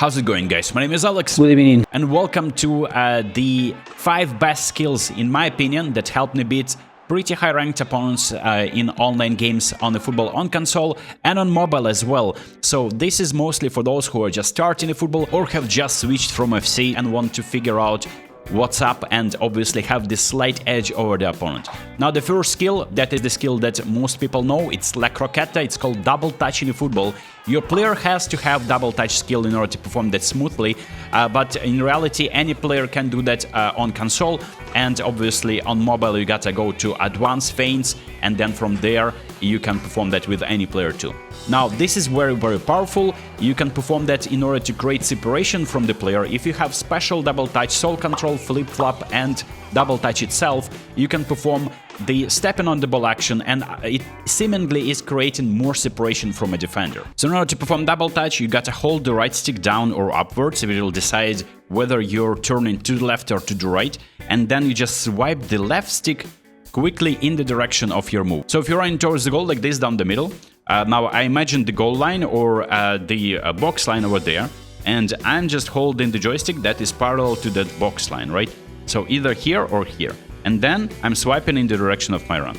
How's it going, guys? My name is Alex. Good evening. And welcome to the 5 best skills, in my opinion, that helped me beat pretty high-ranked opponents in online games on the football on console and on mobile as well. So this is mostly for those who are just starting the football or have just switched from FC and want to figure out what's up and obviously have this slight edge over the opponent. Now the first skill, that is the skill that most people know, it's La Croqueta, it's called double touch in football. Your player has to have double touch skill in order to perform that smoothly, but in reality any player can do that on console, and obviously on mobile you gotta go to advanced feints, and then from there you can perform that with any player too. Now this is very powerful. You can perform that in order to create separation from the player. If you have special double touch, soul control, flip flop and double touch itself, you can perform the stepping on the ball action, and it seemingly is creating more separation from a defender. So in order to perform double touch, you gotta hold the right stick down or upwards. It will decide whether you're turning to the left or to the right, and then you just swipe the left stick quickly in the direction of your move. So if you're running towards the goal like this down the middle, now I imagine the goal line or the box line over there, and I'm just holding the joystick that is parallel to that box line, right? So either here or here. And then I'm swiping in the direction of my run.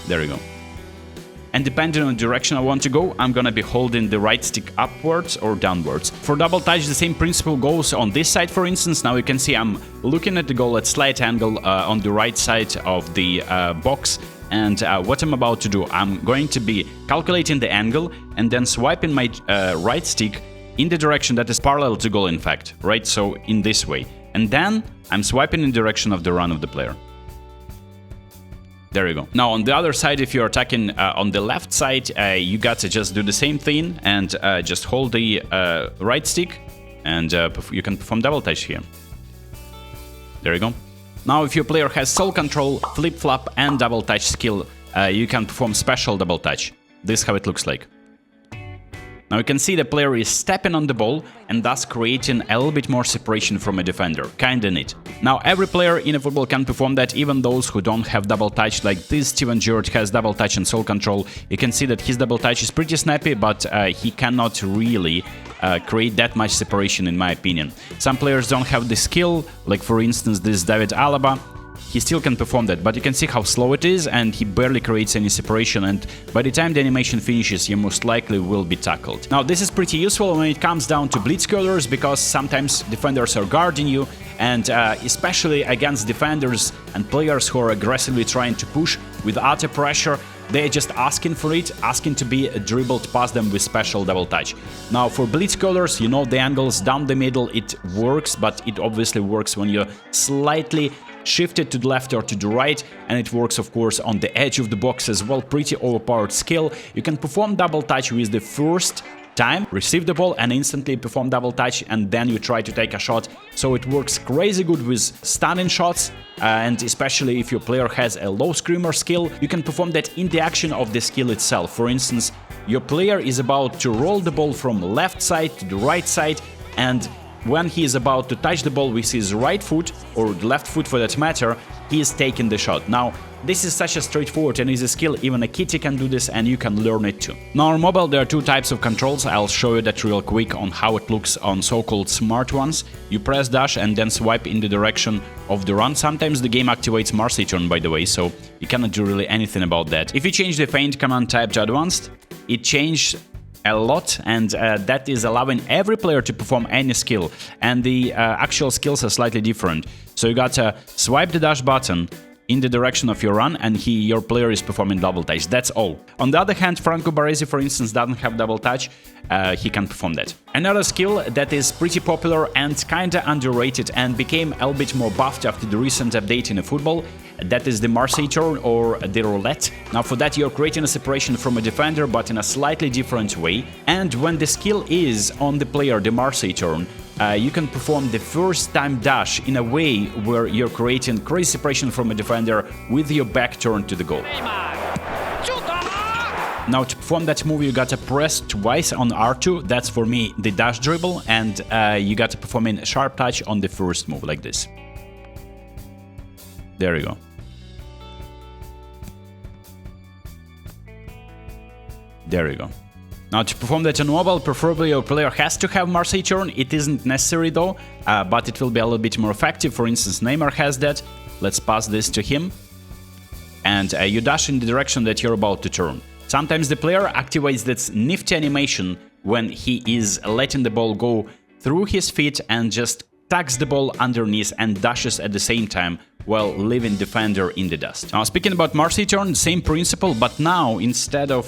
There we go. And depending on the direction I want to go, I'm gonna be holding the right stick upwards or downwards. For double touch, the same principle goes on this side, for instance. Now you can see I'm looking at the goal at slight angle on the right side of the box. And what I'm about to do, I'm going to be calculating the angle and then swiping my right stick in the direction that is parallel to goal, in fact, right? So in this way. And then I'm swiping in the direction of the run of the player. There you go. Now on the other side, if you're attacking on the left side, you got to just do the same thing and just hold the right stick, and you can perform double touch here. There you go. Now if your player has soul control, flip flop and double touch skill, you can perform special double touch. This is how it looks like. Now you can see the player is stepping on the ball and thus creating a little bit more separation from a defender. Kinda neat. Now every player in a football can perform that, even those who don't have double touch, like this Steven Gerrard has double touch and soul control. You can see that his double touch is pretty snappy, but he cannot really create that much separation, in my opinion. Some players don't have the skill, like for instance this David Alaba. He still can perform that, but you can see how slow it is, and he barely creates any separation, and by the time the animation finishes, you most likely will be tackled. Now this is pretty useful when it comes down to blitz curlers, because sometimes defenders are guarding you, and especially against defenders and players who are aggressively trying to push with utter pressure, they're just asking for it, asking to be dribbled past them with special double touch. Now for blitz curlers, you know the angles down the middle, it works, but it obviously works when you're slightly shifted to the left or to the right, and it works of course on the edge of the box as well. Pretty overpowered skill. You can perform double touch with the first time, receive the ball and instantly perform double touch, and then you try to take a shot. So it works crazy good with stunning shots, and especially if your player has a low screamer skill, you can perform that in the action of the skill itself. For instance, your player is about to roll the ball from left side to the right side, and when he is about to touch the ball with his right foot, or the left foot for that matter, he is taking the shot. Now, this is such a straightforward and easy skill, even a kitty can do this and you can learn it too. Now on mobile there are 2 types of controls. I'll show you that real quick on how it looks on so-called smart ones. You press dash and then swipe in the direction of the run. Sometimes the game activates Marseille turn, by the way, so you cannot do really anything about that. If you change the feint command type to advanced, it changed a lot, and that is allowing every player to perform any skill, and the actual skills are slightly different. So you gotta swipe the dash button in the direction of your run, and your player is performing double touch. That's all. On the other hand, Franco Baresi, for instance, doesn't have double touch. He can perform that. Another skill that is pretty popular and kinda underrated and became a little bit more buffed after the recent update in the football, that is the Marseille turn or the roulette. Now for that you're creating a separation from a defender, but in a slightly different way. And when the skill is on the player, the Marseille turn, you can perform the first time dash in a way where you're creating crazy separation from a defender with your back turned to the goal. Now to perform that move you gotta press twice on R2, that's for me the dash dribble, and you gotta perform a sharp touch on the first move like this. There you go. There you go. Now, to perform that on mobile, preferably your player has to have Marseille turn. It isn't necessary though, but it will be a little bit more effective. For instance, Neymar has that. Let's pass this to him. And you dash in the direction that you're about to turn. Sometimes the player activates that nifty animation when he is letting the ball go through his feet and just tucks the ball underneath and dashes at the same time while leaving defender in the dust. Now, speaking about Marseille turn, same principle, but now instead of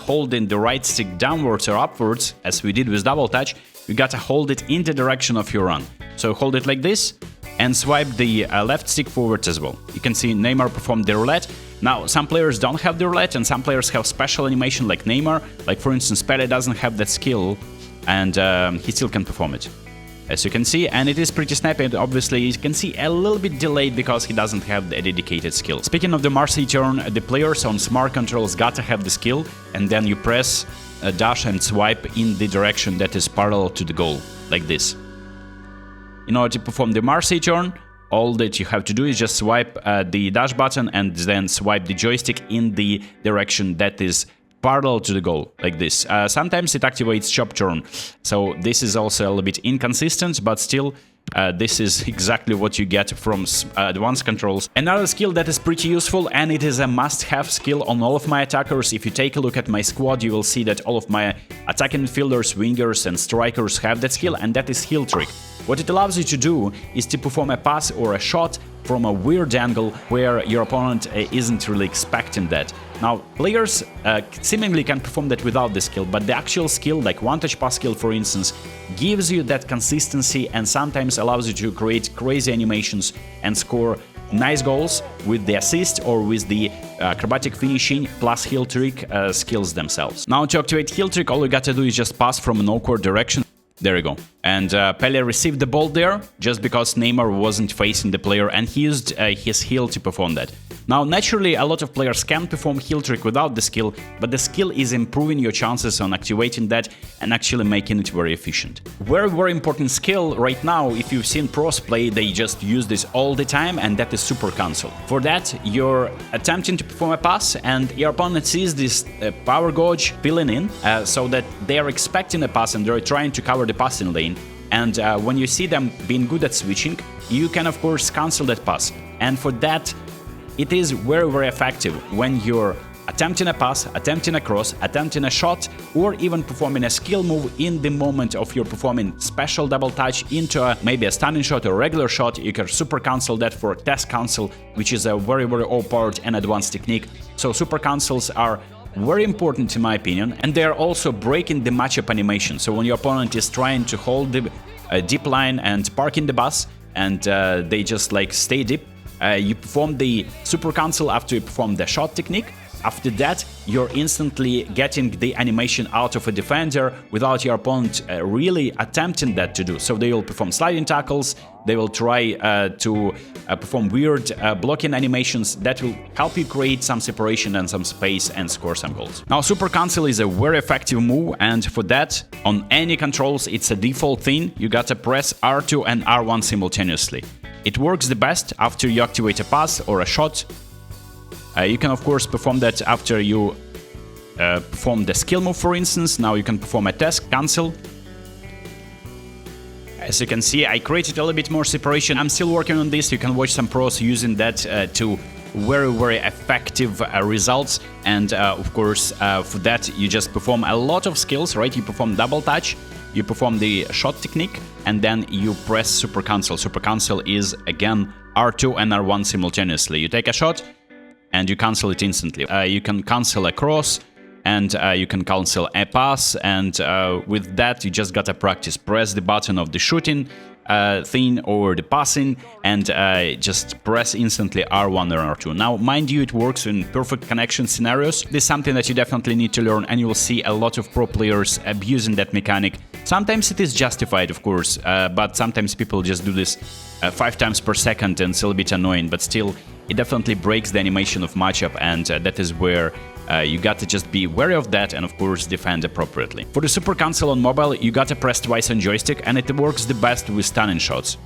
holding the right stick downwards or upwards, as we did with double touch, you gotta hold it in the direction of your run. So hold it like this and swipe the left stick forwards as well. You can see Neymar performed the roulette. Now, some players don't have the roulette and some players have special animation like Neymar. Like for instance, Pele doesn't have that skill and he still can perform it, as you can see, and it is pretty snappy. And obviously you can see a little bit delayed because he doesn't have the dedicated skill. Speaking of the Marseille turn, the players on smart controls gotta have the skill, and then you press dash and swipe in the direction that is parallel to the goal, like this. In order to perform the Marseille turn, all that you have to do is just swipe the dash button and then swipe the joystick in the direction that is parallel to the goal, like this. Sometimes it activates chop turn, so this is also a little bit inconsistent, but still this is exactly what you get from advanced controls. Another skill that is pretty useful, and it is a must-have skill on all of my attackers. If you take a look at my squad, you will see that all of my attacking midfielders, wingers and strikers have that skill, and that is heel trick. What it allows you to do is to perform a pass or a shot from a weird angle where your opponent isn't really expecting that. Now, players seemingly can perform that without the skill, but the actual skill, like one-touch pass skill for instance, gives you that consistency and sometimes allows you to create crazy animations and score nice goals with the assist or with the acrobatic finishing plus heel trick skills themselves. Now, to activate heel trick, all you gotta do is just pass from an awkward direction. There you go. And Pele received the ball there just because Neymar wasn't facing the player and he used his heel to perform that. Now, naturally, a lot of players can perform heel trick without the skill, but the skill is improving your chances on activating that and actually making it very efficient. Very important skill right now, if you've seen pros play, they just use this all the time, and that is supercancel. For that, you're attempting to perform a pass and your opponent sees this power gauge filling in, so that they are expecting a pass and they're trying to cover the passing lane. And when you see them being good at switching, you can of course cancel that pass. And for that, it is very effective when you're attempting a pass, attempting a cross, attempting a shot, or even performing a skill move in the moment of your performing special double touch into maybe a stunning shot or a regular shot. You can super cancel that for tess cancel, which is a very overpowered and advanced technique. So super cancels are very important in my opinion, and they are also breaking the matchup animation. So when your opponent is trying to hold the deep line and park in the bus and they just like stay deep, you perform the super cancel after you perform the shot technique. After that, you're instantly getting the animation out of a defender without your opponent really attempting that to do. So they will perform sliding tackles, they will try to perform weird blocking animations that will help you create some separation and some space and score some goals. Now, super cancel is a very effective move, and for that, on any controls, it's a default thing. You gotta press R2 and R1 simultaneously. It works the best after you activate a pass or a shot. You can of course perform that after you perform the skill move, for instance. Now you can perform a tess cancel. As you can see, I created a little bit more separation. I'm still working on this. You can watch some pros using that to very effective results. And of course, for that you just perform a lot of skills, right? You perform double touch, you perform the shot technique, and then you press super cancel. Super cancel is again R2 and R1 simultaneously. You take a shot and you cancel it instantly. You can cancel a cross and you can cancel a pass, and with that you just gotta practice. Press the button of the shooting thing or the passing and just press instantly R1 or R2. Now, mind you, it works in perfect connection scenarios. This is something that you definitely need to learn, and you will see a lot of pro players abusing that mechanic. Sometimes it is justified, of course, but sometimes people just do this 5 times per second and it's a little bit annoying, but still, it definitely breaks the animation of matchup, and that is where you gotta just be wary of that and of course defend appropriately. For the super cancel on mobile, you gotta press twice on joystick, and it works the best with stunning shots.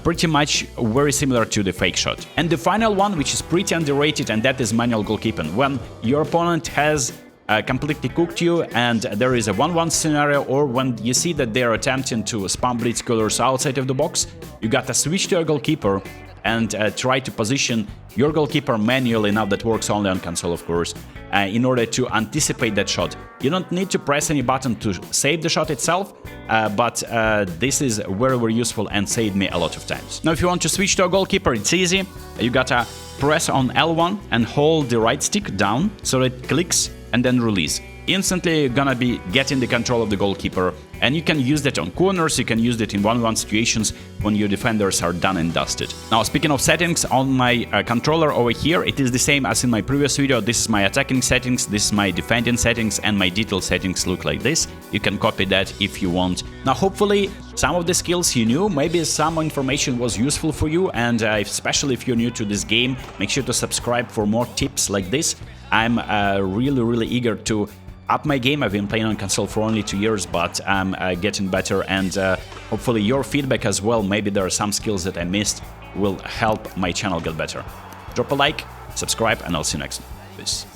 Pretty much very similar to the fake shot. And the final one, which is pretty underrated, and that is manual goalkeeping. When your opponent has completely cooked you and there is a 1-1 scenario, or when you see that they're attempting to spam blitz killers outside of the box, you gotta switch to your goalkeeper and try to position your goalkeeper manually. Now that works only on console, of course, in order to anticipate that shot. You don't need to press any button to save the shot itself, but this is very, very useful and saved me a lot of times. Now, if you want to switch to a goalkeeper, it's easy. You gotta press on L1 and hold the right stick down so it clicks and then release. Instantly, you're gonna be getting the control of the goalkeeper, and you can use that on corners, you can use that in 1-1 situations when your defenders are done and dusted. Now, speaking of settings, on my controller over here, it is the same as in my previous video. This is my attacking settings, this is my defending settings, and my detail settings look like this. You can copy that if you want. Now, hopefully, some of the skills you knew, maybe some information was useful for you, and especially if you're new to this game, make sure to subscribe for more tips like this. I'm really, really eager to up my game. I've been playing on console for only 2 years, but I'm getting better, and hopefully your feedback as well, maybe there are some skills that I missed, will help my channel get better. Drop a like, subscribe, and I'll see you next time. Peace.